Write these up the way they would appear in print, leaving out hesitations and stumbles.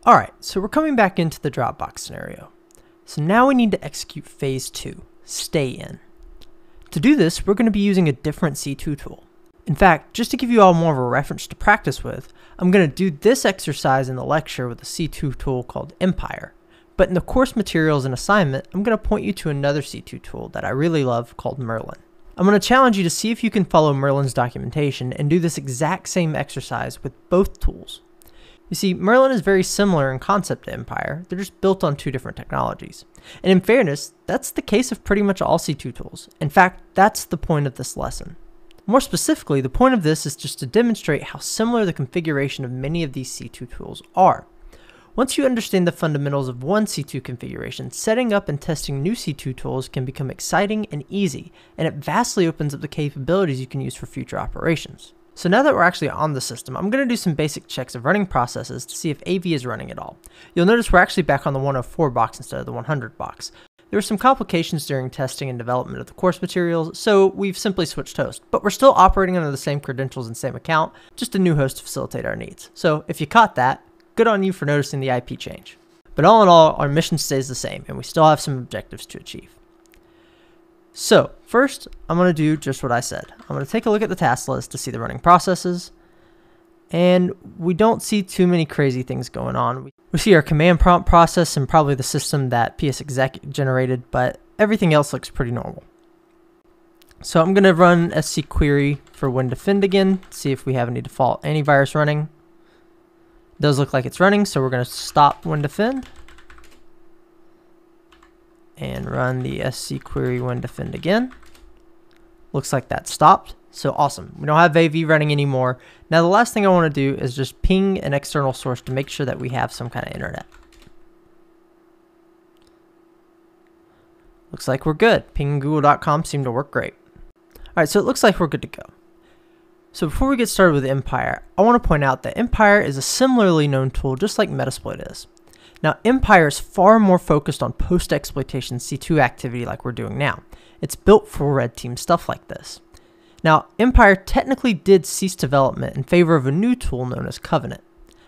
Alright, so we're coming back into the Dropbox scenario. So now we need to execute phase 2, stay in. To do this, we're going to be using a different C2 tool. In fact, just to give you all more of a reference to practice with, I'm going to do this exercise in the lecture with a C2 tool called Empire. But in the course materials and assignment, I'm going to point you to another C2 tool that I really love called Merlin. I'm going to challenge you to see if you can follow Merlin's documentation and do this exact same exercise with both tools. You see, Merlin is very similar in concept to Empire, they're just built on two different technologies. And in fairness, that's the case of pretty much all C2 tools. In fact, that's the point of this lesson. More specifically, the point of this is just to demonstrate how similar the configuration of many of these C2 tools are. Once you understand the fundamentals of one C2 configuration, setting up and testing new C2 tools can become exciting and easy, and it vastly opens up the capabilities you can use for future operations. So now that we're actually on the system, I'm going to do some basic checks of running processes to see if AV is running at all. You'll notice we're actually back on the 104 box instead of the 100 box. There were some complications during testing and development of the course materials, so we've simply switched hosts, but we're still operating under the same credentials and same account, just a new host to facilitate our needs. So if you caught that, good on you for noticing the IP change. But all in all, our mission stays the same, and we still have some objectives to achieve. So first, I'm going to do just what I said. I'm going to take a look at the task list to see the running processes, and we don't see too many crazy things going on. We see our command prompt process and probably the system that psexec generated, but everything else looks pretty normal. So I'm going to run sc query for WinDefend again, see if we have any default antivirus running. It does look like it's running, so we're going to stop WinDefend and run the sc query WinDefend again. Looks like that stopped. So awesome. We don't have AV running anymore. Now the last thing I want to do is just ping an external source to make sure that we have some kind of internet. Looks like we're good. Ping and google.com seem to work great. Alright, so it looks like we're good to go. So before we get started with Empire, I want to point out that Empire is a similarly known tool just like Metasploit is. Now, Empire is far more focused on post-exploitation C2 activity like we're doing now. It's built for red team stuff like this. Now, Empire technically did cease development in favor of a new tool known as Covenant.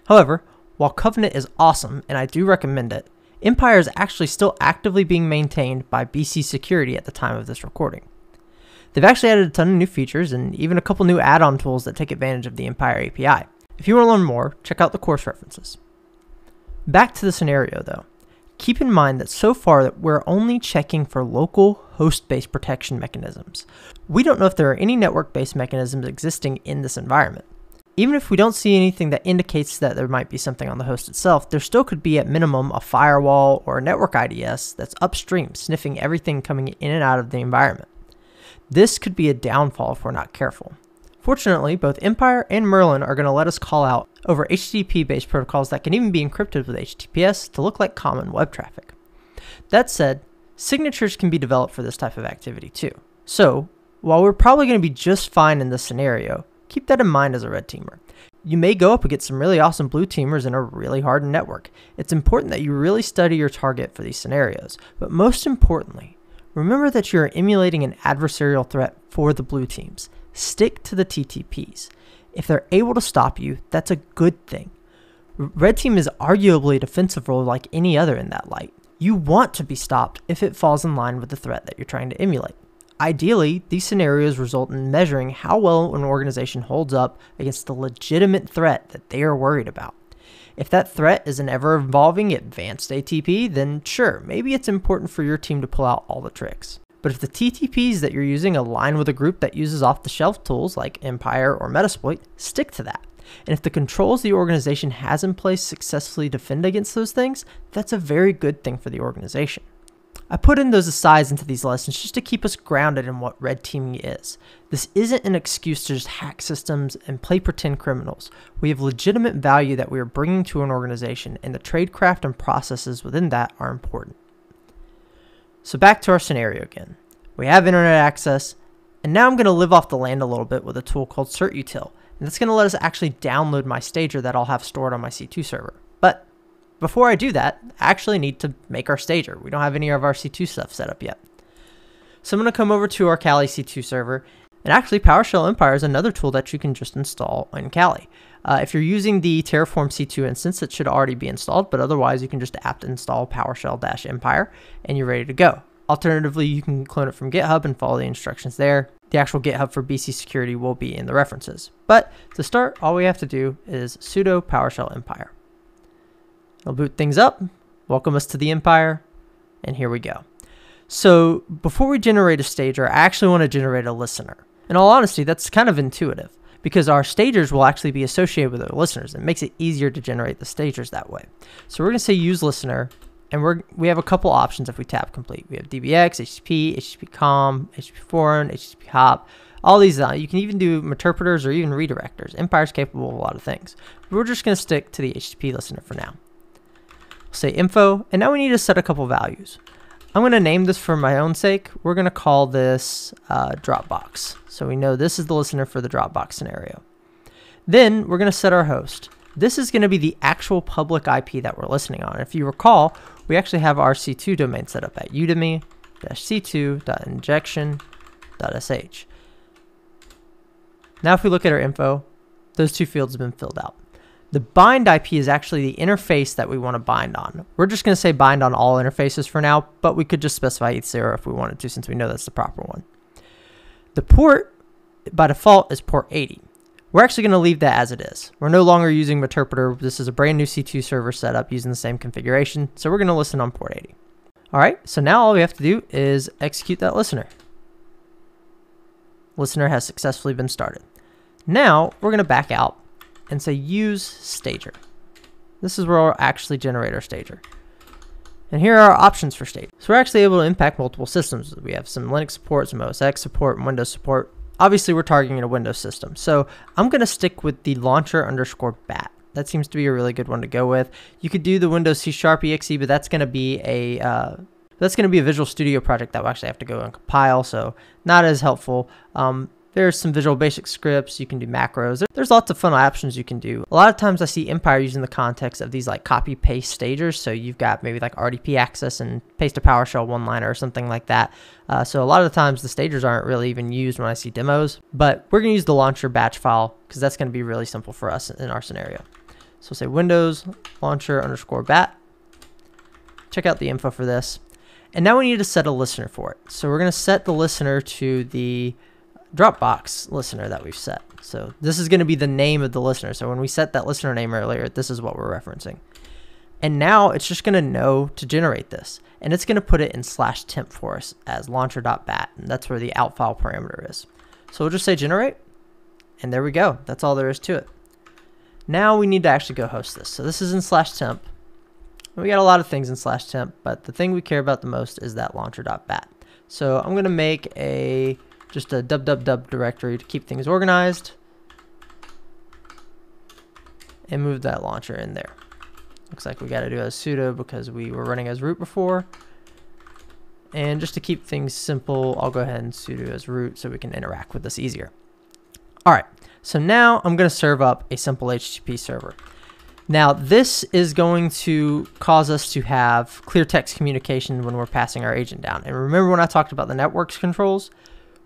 However, while Covenant is awesome, and I do recommend it, Empire is actually still actively being maintained by BC Security at the time of this recording. They've actually added a ton of new features and even a couple new add-on tools that take advantage of the Empire API. If you want to learn more, check out the course references. Back to the scenario though. Keep in mind that so far that we're only checking for local host-based protection mechanisms. We don't know if there are any network-based mechanisms existing in this environment. Even if we don't see anything that indicates that there might be something on the host itself, there still could be at minimum a firewall or a network IDS that's upstream sniffing everything coming in and out of the environment. This could be a downfall if we're not careful. Fortunately, both Empire and Merlin are going to let us call out over HTTP-based protocols that can even be encrypted with HTTPS to look like common web traffic. That said, signatures can be developed for this type of activity too. So, while we're probably going to be just fine in this scenario, keep that in mind as a red teamer. You may go up against some really awesome blue teamers in a really hardened network. It's important that you really study your target for these scenarios, but most importantly, remember that you're emulating an adversarial threat for the blue teams. Stick to the TTPs. If they're able to stop you, that's a good thing. Red team is arguably a defensive role like any other in that light. You want to be stopped if it falls in line with the threat that you're trying to emulate. Ideally, these scenarios result in measuring how well an organization holds up against the legitimate threat that they are worried about. If that threat is an ever-evolving advanced ATP, then sure, maybe it's important for your team to pull out all the tricks. But if the TTPs that you're using align with a group that uses off-the-shelf tools like Empire or Metasploit, stick to that. And if the controls the organization has in place successfully defend against those things, that's a very good thing for the organization. I put in those asides into these lessons just to keep us grounded in what red teaming is. This isn't an excuse to just hack systems and play pretend criminals. We have legitimate value that we are bringing to an organization, and the tradecraft and processes within that are important. So back to our scenario again. We have internet access, and now I'm going to live off the land a little bit with a tool called certutil, and that's going to let us actually download my stager that I'll have stored on my C2 server. But before I do that, I actually need to make our stager. We don't have any of our C2 stuff set up yet. So I'm going to come over to our Kali C2 server, and actually PowerShell Empire is another tool that you can just install in Kali. If you're using the Terraform C2 instance, it should already be installed, but otherwise you can just apt install PowerShell-Empire and you're ready to go. Alternatively, you can clone it from GitHub and follow the instructions there. The actual GitHub for BC security will be in the references. But to start, all we have to do is sudo PowerShell-Empire. It'll boot things up, welcome us to the Empire, and here we go. So before we generate a stager, I actually want to generate a listener. In all honesty, that's kind of intuitive because our stagers will actually be associated with our listeners. It makes it easier to generate the stagers that way. So we're going to say use listener, and we have a couple options if we tap complete. We have DBX, HTTP, HTTP-COM, HTTP-foreign, HTTP-hop, all these. You can even do interpreters or even redirectors. Empire's capable of a lot of things. But we're just going to stick to the HTTP listener for now. We'll say info, and now we need to set a couple values. I'm going to name this for my own sake. We're going to call this Dropbox. So we know this is the listener for the Dropbox scenario. Then we're going to set our host. This is going to be the actual public IP that we're listening on. If you recall, we actually have our C2 domain set up at udemy-c2.injection.sh. Now if we look at our info, those two fields have been filled out. The bind IP is actually the interface that we want to bind on. We're just going to say bind on all interfaces for now, but we could just specify ETH0 if we wanted to, since we know that's the proper one. The port, by default, is port 80. We're actually going to leave that as it is. We're no longer using Meterpreter. This is a brand new C2 server setup using the same configuration, so we're going to listen on port 80. All right, so now all we have to do is execute that listener. Listener has successfully been started. Now we're going to back out and say use stager. This is where we'll actually generate our stager. And here are our options for stager. So we're actually able to impact multiple systems. We have some Linux support, some OS X support, and Windows support. Obviously we're targeting a Windows system. So I'm going to stick with the launcher_bat. That seems to be a really good one to go with. You could do the Windows C# exe, but that's going to be a Visual Studio project that will actually have to go and compile, so not as helpful. There's some Visual Basic scripts. You can do macros. There's lots of fun options you can do. A lot of times I see Empire using the context of these like copy paste stagers. So you've got maybe like RDP access and paste a PowerShell one-liner or something like that. So a lot of the times the stagers aren't really even used when I see demos, but we're going to use the launcher batch file because that's going to be really simple for us in our scenario. So we'll say Windows launcher_bat. Check out the info for this. And now we need to set a listener for it. So we're going to set the listener to the Dropbox listener that we've set. So this is going to be the name of the listener. So when we set that listener name earlier, this is what we're referencing. And now it's just going to know to generate this. And it's going to put it in /temp for us as launcher.bat. And that's where the out file parameter is. So we'll just say generate. And there we go. That's all there is to it. Now we need to actually go host this. So this is in /temp. We got a lot of things in /temp, but the thing we care about the most is that launcher.bat. So I'm going to make just a www directory to keep things organized and move that launcher in there. Looks like we got to do a sudo because we were running as root before. And just to keep things simple, I'll go ahead and sudo as root so we can interact with this easier. All right, so now I'm going to serve up a simple HTTP server. Now this is going to cause us to have clear text communication when we're passing our agent down. And remember when I talked about the networks controls?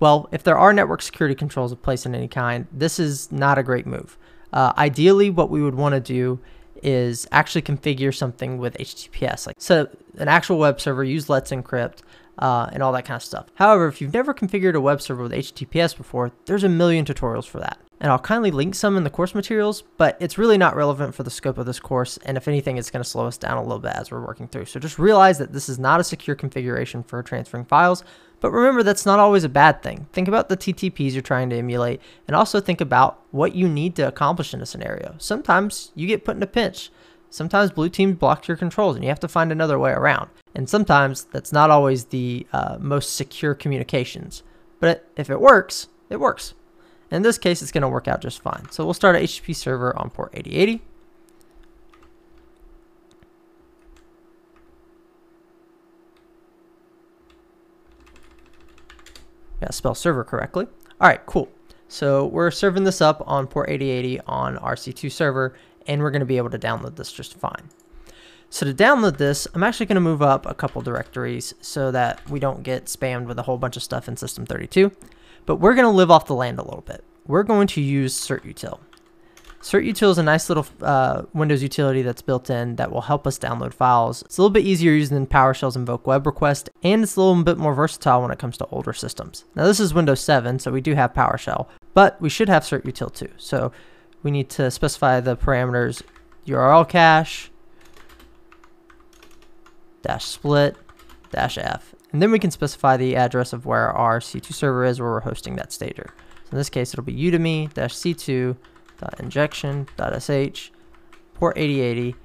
Well, if there are network security controls in place in any kind, this is not a great move. Ideally, what we would want to do is actually configure something with HTTPS, like set an actual web server, use Let's Encrypt, and all that kind of stuff. However, if you've never configured a web server with HTTPS before, there's a million tutorials for that. And I'll kindly link some in the course materials, but it's really not relevant for the scope of this course. And if anything, it's going to slow us down a little bit as we're working through. So just realize that this is not a secure configuration for transferring files. But remember, that's not always a bad thing. Think about the TTPs you're trying to emulate, and also think about what you need to accomplish in a scenario. Sometimes you get put in a pinch. Sometimes blue team blocks your controls, and you have to find another way around. And sometimes that's not always the most secure communications. But if it works, it works. In this case, it's going to work out just fine. So we'll start an HTTP server on port 8080. Gotta spell server correctly. All right, cool. So we're serving this up on port 8080 on our C2 server, and we're going to be able to download this just fine. So to download this, I'm actually going to move up a couple directories so that we don't get spammed with a whole bunch of stuff in System32. But we're going to live off the land a little bit. We're going to use certutil. Certutil is a nice little Windows utility that's built in that will help us download files. It's a little bit easier using than PowerShell's invoke web request, and it's a little bit more versatile when it comes to older systems. Now this is Windows 7, so we do have PowerShell, but we should have Certutil too. So we need to specify the parameters URL cache -split -f, and then we can specify the address of where our C2 server is, where we're hosting that stager. So in this case, it'll be udemy-c2.injection.sh, port 8080,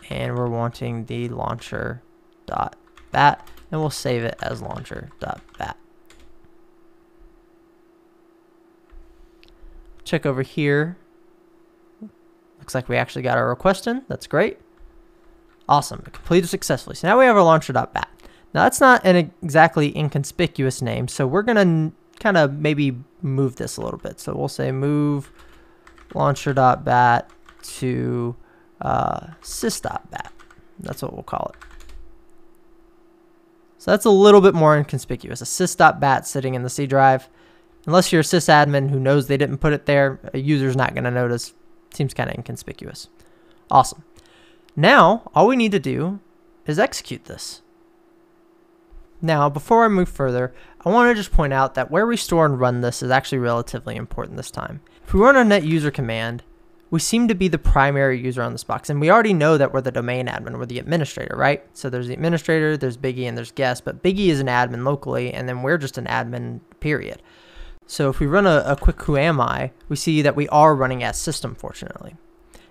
and we're wanting the launcher.bat, and we'll save it as launcher.bat. Check over here. Looks like we actually got our request in. That's great. Awesome. It completed successfully. So now we have our launcher.bat. Now that's not an exactly inconspicuous name, so we're going to kind of maybe move this a little bit. So we'll say move launcher.bat to sys.bat. That's what we'll call it. So that's a little bit more inconspicuous. A sys.bat sitting in the C drive. Unless you're a sysadmin who knows they didn't put it there, a user's not going to notice. Seems kind of inconspicuous. Awesome. Now, all we need to do is execute this. Now, before I move further, I want to just point out that where we store and run this is actually relatively important this time. If we run a net user command, we seem to be the primary user on this box, and we already know that we're the domain admin, we're the administrator, right? So there's the administrator, there's Biggie, and there's guest, but Biggie is an admin locally, and then we're just an admin, period. So if we run a quick who am I, we see that we are running as system, fortunately.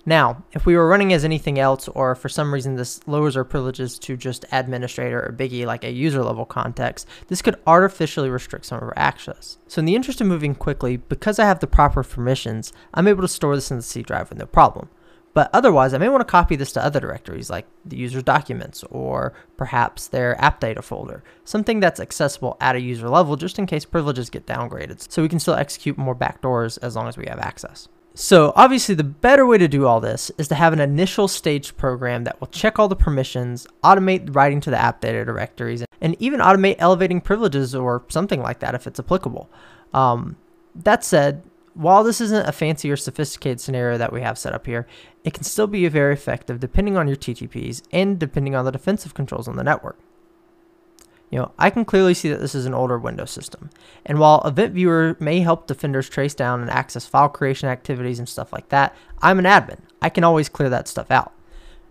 Now, if we were running as anything else, or for some reason this lowers our privileges to just administrator or Biggie, like a user level context, this could artificially restrict some of our access. So in the interest of moving quickly, because I have the proper permissions, I'm able to store this in the C drive with no problem. But otherwise, I may want to copy this to other directories like the user's documents or perhaps their app data folder, something that's accessible at a user level just in case privileges get downgraded, so we can still execute more backdoors as long as we have access. So obviously the better way to do all this is to have an initial staged program that will check all the permissions, automate writing to the app data directories, and even automate elevating privileges or something like that if it's applicable. That said, while this isn't a fancy or sophisticated scenario that we have set up here, it can still be very effective depending on your TTPs and depending on the defensive controls on the network. You know, I can clearly see that this is an older Windows system, and while Event Viewer may help defenders trace down and access file creation activities and stuff like that, I'm an admin. I can always clear that stuff out.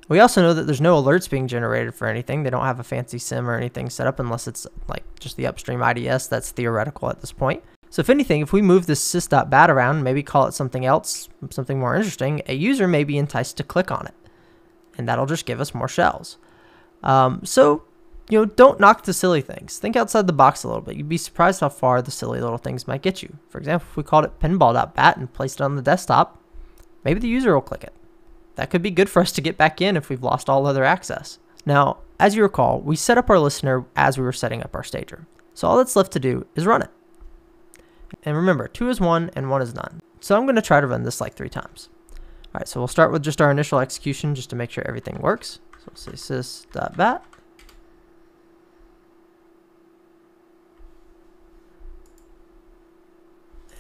We also know that there's no alerts being generated for anything. They don't have a fancy SIM or anything set up unless it's like just the upstream IDS. That's theoretical at this point. So if anything, if we move this sys.bat around, maybe call it something else, something more interesting, a user may be enticed to click on it, and that'll just give us more shells. So, you know, don't knock the silly things. Think outside the box a little bit. You'd be surprised how far the silly little things might get you. For example, if we called it pinball.bat and placed it on the desktop, maybe the user will click it. That could be good for us to get back in if we've lost all other access. Now, as you recall, we set up our listener as we were setting up our stager. So all that's left to do is run it. And remember, 2 is 1 and 1 is none. So I'm going to try to run this like 3 times. All right, so we'll start with just our initial execution just to make sure everything works. So we'll say sys.bat.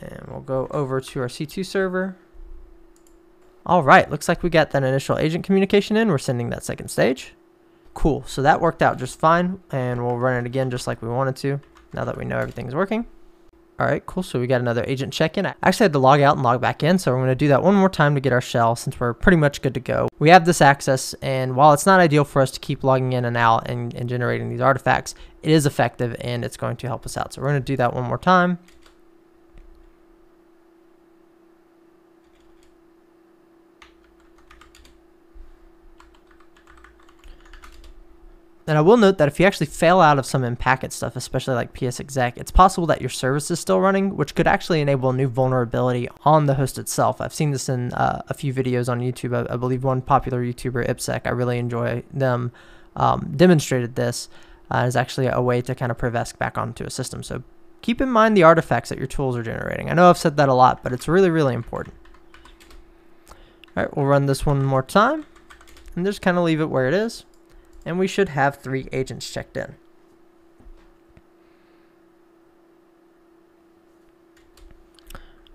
And we'll go over to our C2 server. All right, looks like we got that initial agent communication in. We're sending that second stage. Cool, so that worked out just fine. And we'll run it again just like we wanted to, now that we know everything's working. All right, cool, so we got another agent check-in. I actually had to log out and log back in, so we're gonna do that one more time to get our shell since we're pretty much good to go. We have this access, and while it's not ideal for us to keep logging in and out and generating these artifacts, it is effective and it's going to help us out. So we're gonna do that one more time. And I will note that if you actually fail out of some in-packet stuff, especially like psexec, it's possible that your service is still running, which could actually enable a new vulnerability on the host itself. I've seen this in a few videos on YouTube. I believe one popular YouTuber, Ipsec, I really enjoy them, demonstrated this as actually a way to kind of prevesc back onto a system. So keep in mind the artifacts that your tools are generating. I know I've said that a lot, but it's really, really important. All right, we'll run this one more time and just kind of leave it where it is. And we should have 3 agents checked in.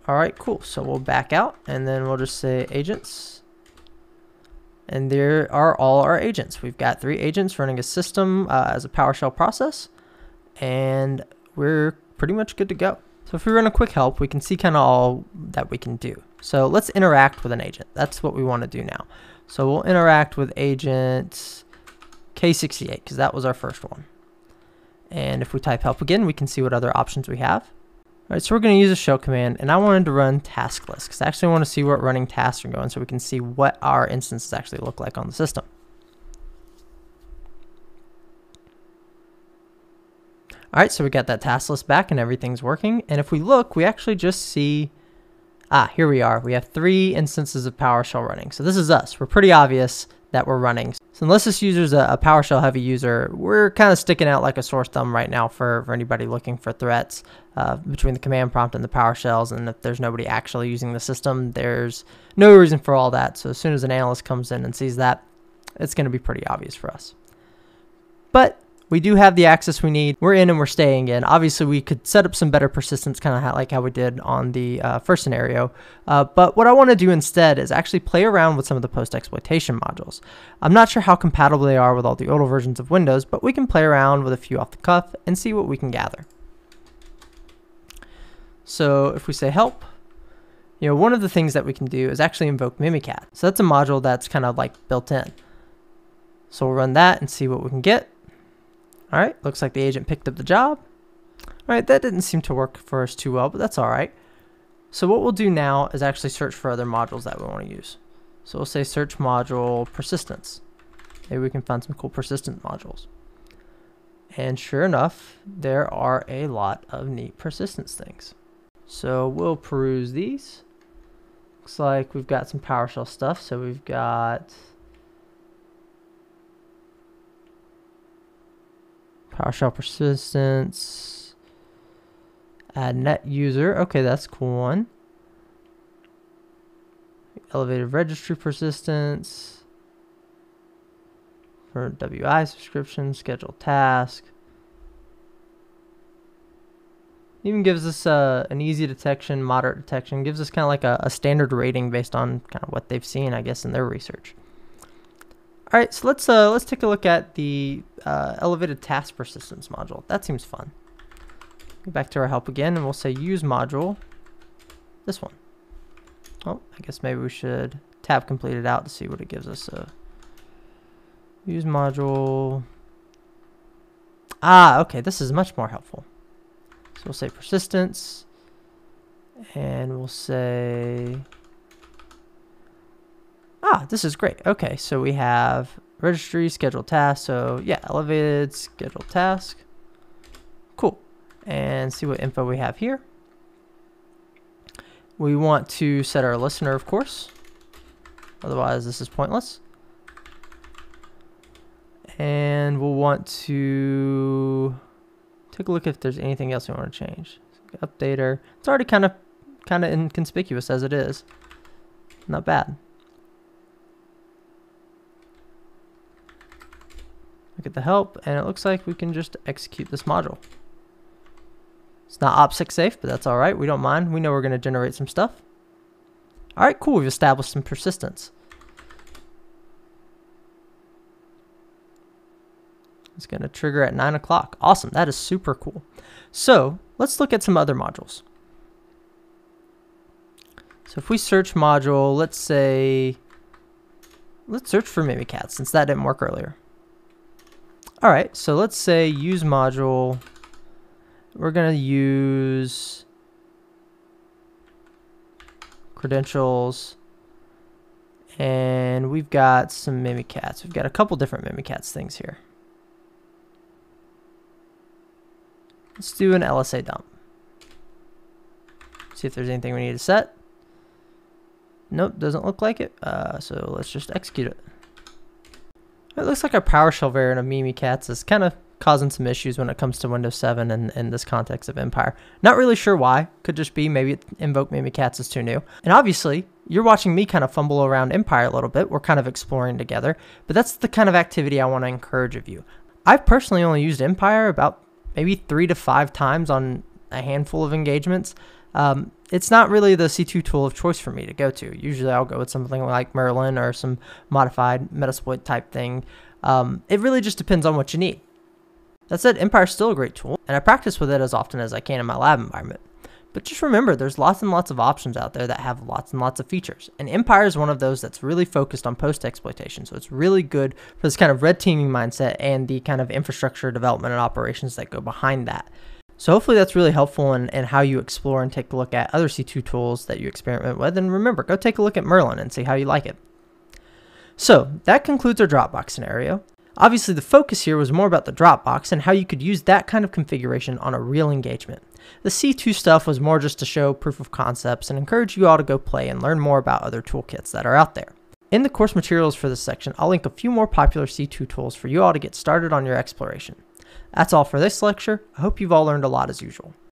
All right, cool. So we'll back out and then we'll just say agents. And there are all our agents. We've got 3 agents running a system as a PowerShell process, and we're pretty much good to go. So if we run a quick help, we can see kind of all that we can do. So let's interact with an agent. That's what we want to do now. So we'll interact with agent K68 because that was our first one. And if we type help again, we can see what other options we have. All right, so we're going to use a show command, and I wanted to run task list because I actually want to see what running tasks are going so we can see what our instances actually look like on the system. All right, so we got that task list back and everything's working. And if we look, we actually just see, here we are. We have 3 instances of PowerShell running. So this is us. We're pretty obvious that we're running. So unless this user's a PowerShell heavy user, we're kind of sticking out like a sore thumb right now for anybody looking for threats between the command prompt and the PowerShells. And if there's nobody actually using the system, there's no reason for all that. So as soon as an analyst comes in and sees that, it's going to be pretty obvious for us. But we do have the access we need. We're in and we're staying in. Obviously, we could set up some better persistence, kind of like how we did on the first scenario. But what I want to do instead is actually play around with some of the post-exploitation modules. I'm not sure how compatible they are with all the older versions of Windows, but we can play around with a few off the cuff and see what we can gather. So if we say help, one of the things that we can do is actually invoke Mimicat. So that's a module that's kind of like built in. So we'll run that and see what we can get. All right, looks like the agent picked up the job. All right, that didn't seem to work for us too well, but that's all right. So what we'll do now is actually search for other modules that we want to use. So we'll say search module persistence. Maybe we can find some cool persistent modules. And sure enough, there are a lot of neat persistence things. So we'll peruse these. Looks like we've got some PowerShell stuff. So we've got PowerShell persistence, add net user. Okay, that's a cool one. Elevated registry persistence for WI subscription, scheduled task. Even gives us an easy detection, moderate detection. Gives us kind of like a standard rating based on kind of what they've seen, I guess, in their research. All right, so let's take a look at the elevated task persistence module. That seems fun. Go back to our help again, and we'll say use module. This one. Oh, I guess maybe we should tab completed out to see what it gives us. Use module. Okay, this is much more helpful. So we'll say persistence, and we'll say. This is great. Okay, so we have registry, scheduled task. So yeah, elevated scheduled task. Cool. And see what info we have here. We want to set our listener, of course. Otherwise, this is pointless. And we'll want to take a look if there's anything else we want to change. Updater. It's already kind of inconspicuous as it is. Not bad. Look at the help, and it looks like we can just execute this module. It's not OPSEC safe, but that's all right. We don't mind. We know we're going to generate some stuff. All right, cool. We've established some persistence. It's going to trigger at 9 o'clock. Awesome. That is super cool. So let's look at some other modules. So if we search module, let's search for Mimicat since that didn't work earlier. All right, so let's say use module. We're going to use credentials, and we've got some Mimikats. We've got a couple different Mimikats things here. Let's do an LSA dump. See if there's anything we need to set. Nope, doesn't look like it. So let's just execute it. It looks like our PowerShell variant of Mimikatz is kind of causing some issues when it comes to Windows 7 and in this context of Empire. Not really sure why. Could just be maybe invoke Mimikatz is too new. And obviously, you're watching me kind of fumble around Empire a little bit. We're kind of exploring together. But that's the kind of activity I want to encourage of you. I've personally only used Empire about maybe 3 to 5 times on a handful of engagements. It's not really the C2 tool of choice for me to go to. Usually I'll go with something like Merlin or some modified Metasploit type thing. It really just depends on what you need. That said, Empire is still a great tool, and I practice with it as often as I can in my lab environment. But just remember, there's lots and lots of options out there that have lots and lots of features, and Empire is one of those that's really focused on post-exploitation, so it's really good for this kind of red teaming mindset and the kind of infrastructure development and operations that go behind that. So hopefully that's really helpful in how you explore and take a look at other C2 tools that you experiment with, and remember, go take a look at Merlin and see how you like it. So that concludes our Dropbox scenario. Obviously, the focus here was more about the Dropbox and how you could use that kind of configuration on a real engagement. The C2 stuff was more just to show proof of concepts and encourage you all to go play and learn more about other toolkits that are out there. In the course materials for this section, I'll link a few more popular C2 tools for you all to get started on your exploration. That's all for this lecture. I hope you've all learned a lot as usual.